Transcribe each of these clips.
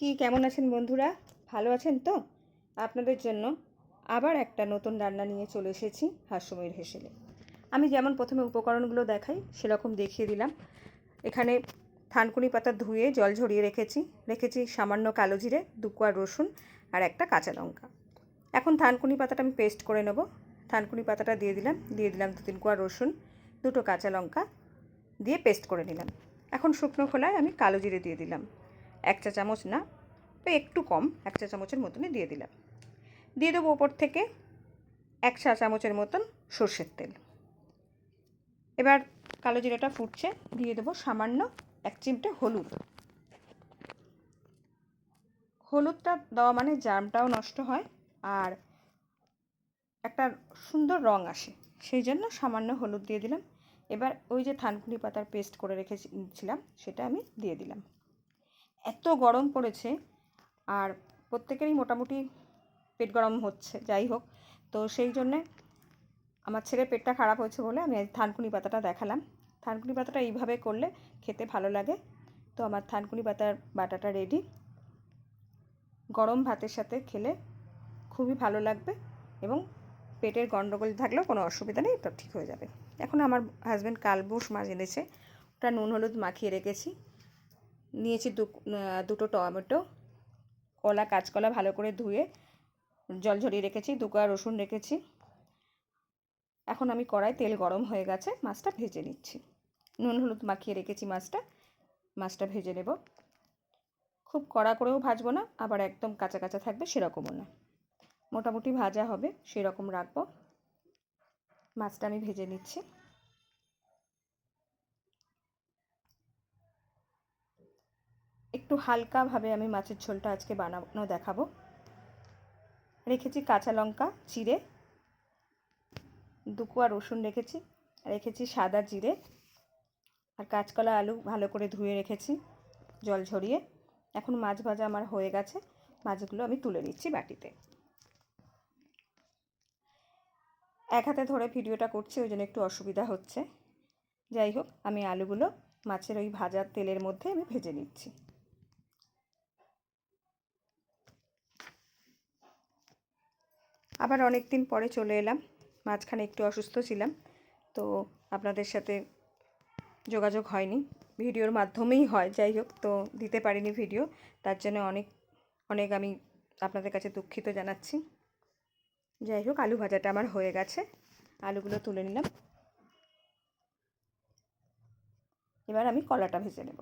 কেমন আছেন বন্ধুরা? ভালো আছেন তো? আপনাদের জন্য আবার একটা নতুন রান্না নিয়ে চলে এসেছি, হাস্যময়ীর হেসেলে। আমি যেমন প্রথমে উপকরণগুলো দেখাই সেরকম দেখিয়ে দিলাম। এখানে থানকুনি পাতা ধুয়ে জল ঝরিয়ে রেখেছি সামান্য কালো জিরে, 2 কোয়া রসুন আর একটা কাঁচা লঙ্কা। এখন থানকুনি পাতাটা আমি পেস্ট করে নেব। থানকুনি পাতাটা দিয়ে দিলাম 2-3 কোয়া রসুন, 2টো কাঁচা লঙ্কা দিয়ে পেস্ট করে নিলাম। এখন শুকনো খোলায় আমি কালো জিরে দিয়ে দিলাম, 1 চা চামচ না, একটু কম, 1 চা চামচের মতনই দিয়ে দিলাম। দিয়ে দেবো ওপর থেকে 1 চা চামচের মতন সর্ষের তেল। এবার কালো জিরাটা ফুটছে, দিয়ে দেবো সামান্য 1 চিমটে হলুদ। হলুদটা দেওয়া মানে জার্মটাও নষ্ট হয় আর একটা সুন্দর রং আসে, সেই জন্য সামান্য হলুদ দিয়ে দিলাম। এবার ওই যে থানকুনি পাতার পেস্ট করে রেখেছিলাম সেটা আমি দিয়ে দিলাম। এত গরম পড়েছে আর প্রত্যেকেরই মোটামুটি পেট গরম হচ্ছে, যাই হোক, তো সেই জন্যে আমার ছেলের পেটটা খারাপ হয়েছে বলে আমি থানকুনি পাতাটা দেখালাম। থানকুনি পাতাটা এইভাবে করলে খেতে ভালো লাগে। তো আমার থানকুনি পাতার বাটাটা রেডি। গরম ভাতের সাথে খেলে খুবই ভালো লাগবে এবং পেটের গণ্ডগোল থাকলেও কোনো অসুবিধা নেই, এটা ঠিক হয়ে যাবে। এখন আমার হাজব্যান্ড কালবোশ মাছ এনেছে, ওটা নুন হলুদ মাখিয়ে রেখেছি। নিয়েছি 2টো টমেটো, কাঁচকলা ভালো করে ধুয়ে জল ঝরিয়ে রেখেছি, 2 কোয়া রসুন রেখেছি। এখন আমি কড়াই তেল গরম হয়ে গেছে, মাছটা ভেজে নিচ্ছি। নুন হলুদ মাখিয়ে রেখেছি মাছটা ভেজে নেব। খুব কড়া করেও ভাজবো না, আবার একদম কাঁচা কাঁচা থাকবে সেরকমও না, মোটামুটি ভাজা হবে সেরকম রাখবো। মাছটা আমি ভেজে নিচ্ছি। একটু হালকাভাবে আমি মাছের ঝোলটা আজকে বানানো দেখাবো। রেখেছি কাঁচা লঙ্কা চিড়ে, 2 কোয়া রসুন রেখেছি সাদা জিরে আর কাঁচকলা আলু ভালো করে ধুয়ে রেখেছি জল ঝরিয়ে। এখন মাছ ভাজা আমার হয়ে গেছে, মাছগুলো আমি তুলে নিচ্ছি বাটিতে। এক হাতে ধরে ভিডিওটা করছি, ওই জন্য একটু অসুবিধা হচ্ছে। যাই হোক, আমি আলুগুলো মাছের ওই ভাজার তেলের মধ্যে আমি ভেজে নিচ্ছি। আবার অনেক দিন পরে চলে এলাম, মাঝখানে একটু অসুস্থ ছিলাম, তো আপনাদের সাথে যোগাযোগ হয়নি, ভিডিওর মাধ্যমেই হয়, যাই হোক, তো দিতে পারিনি ভিডিও, তার জন্য অনেক অনেক আমি আপনাদের কাছে দুঃখিত জানাচ্ছি। যাই হোক, আলু ভাজাটা আমার হয়ে গেছে, আলুগুলো তুলে নিলাম। এবার আমি কলাটা ভেজে নেব।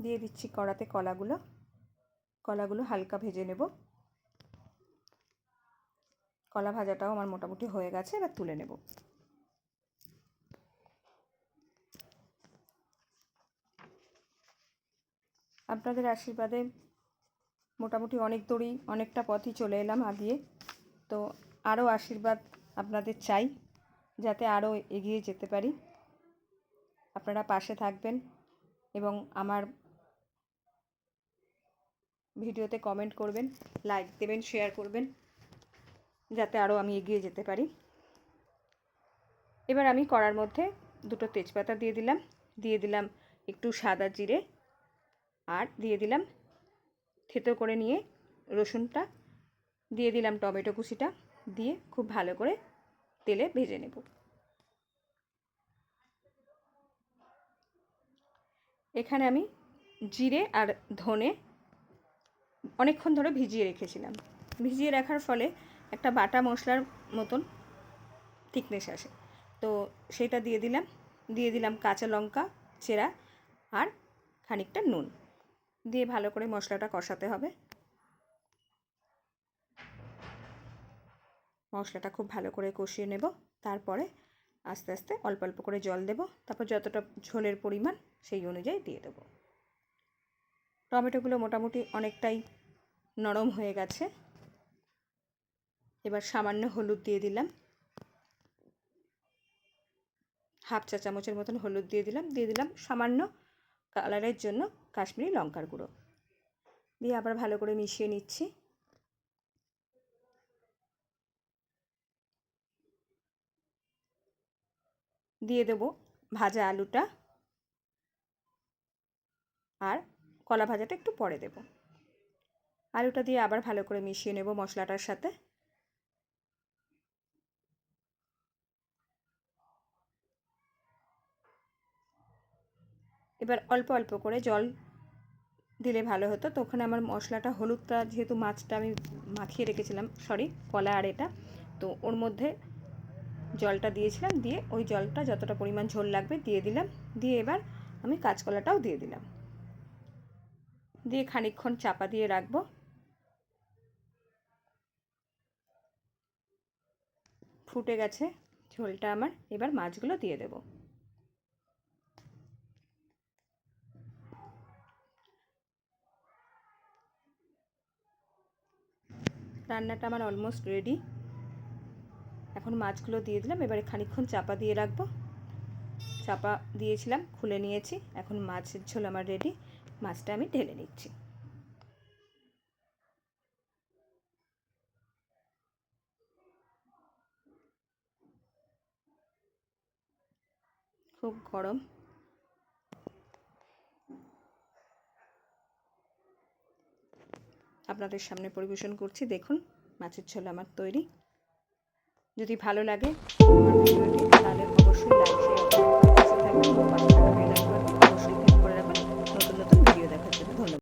দিয়ে দিচ্ছি কড়াতে কলাগুলো হালকা ভেজে নেব। কলা ভাজাটাও আমার মোটামুটি হয়ে গেছে, এবার তুলে নেব। আপনাদের আশীর্বাদে মোটামুটি অনেক দূরই, অনেকটা পথই চলে এলাম আগিয়ে, তো আরও আশীর্বাদ আপনাদের চাই যাতে আরও এগিয়ে যেতে পারি। আপনারা পাশে থাকবেন এবং আমার ভিডিওতে কমেন্ট করবেন, লাইক দেবেন, শেয়ার করবেন, যাতে আরও আমি এগিয়ে যেতে পারি। এবার আমি কড়ার মধ্যে 2টো তেজপাতা দিয়ে দিলাম একটু সাদা জিরে, আর দিয়ে দিলাম থেতো করে নিয়ে রসুনটা, দিয়ে দিলাম টমেটো কুচিটা, দিয়ে খুব ভালো করে তেলে ভেজে নেব। এখানে আমি জিরে আর ধনে অনেকক্ষণ ধরে ভিজিয়ে রেখেছিলাম। ভিজিয়ে রাখার ফলে একটা বাটা মশলার মতন থিকনেস আসে, তো সেটা দিয়ে দিলাম কাঁচা লঙ্কা চেরা আর খানিকটা নুন দিয়ে ভালো করে মশলাটা কষাতে হবে। মশলাটা খুব ভালো করে কষিয়ে নেব, তারপরে আস্তে আস্তে অল্প অল্প করে জল দেব, তারপর যতটা ঝোলের পরিমাণ সেই অনুযায়ী দিয়ে দেবো। টমেটোগুলো মোটামুটি অনেকটাই নরম হয়ে গেছে। এবার সামান্য হলুদ দিয়ে দিলাম, 1/2 চা চামচের মতন হলুদ দিয়ে দিলাম সামান্য কালারের জন্য কাশ্মীরি লঙ্কার গুঁড়ো দিয়ে আবার ভালো করে মিশিয়ে নিচ্ছি। দিয়ে দেবো ভাজা আলুটা, আর কলা ভাজাটা একটু পরে দেব। আলুটা দিয়ে আবার ভালো করে মিশিয়ে নেব মশলাটার সাথে। এবার অল্প অল্প করে জল দিলে ভালো হতো। তো ওখানে আমার মশলাটা, হলুদটা, যেহেতু মাছটা আমি মাখিয়ে রেখেছিলাম, কলা আর এটা, তো ওর মধ্যে জলটা দিয়েছিলাম, দিয়ে ওই জলটা যতটা পরিমাণ ঝোল লাগবে দিয়ে দিলাম। দিয়ে এবার আমি কাঁচকলাটাও দিয়ে দিলাম, দিয়ে খানিকক্ষণ চাপা দিয়ে রাখবো। ফুটে গেছে ঝোলটা আমার, এবার মাছগুলো দিয়ে দেব। রান্নাটা আমার অলমোস্ট রেডি। এখন মাছগুলো দিয়ে দিলাম, এবারে খানিকক্ষণ চাপা দিয়ে রাখবো। চাপা দিয়েছিলাম, খুলে নিয়েছি, এখন মাছের ঝোল আমার রেডি। মাছটা আমি ঢেলে নিচ্ছি। খুব গরম, আপনাদের সামনে পরিবেশন করছি। দেখুন মাছের ঝোল আমার তৈরি। যদি ভালো লাগে আমার ভিডিওটি, তাহলে অবশ্যই লাইক, শেয়ার, কমেন্ট করে পাশে থাকবেন এবং পাশে থাকা বেল আইকনটি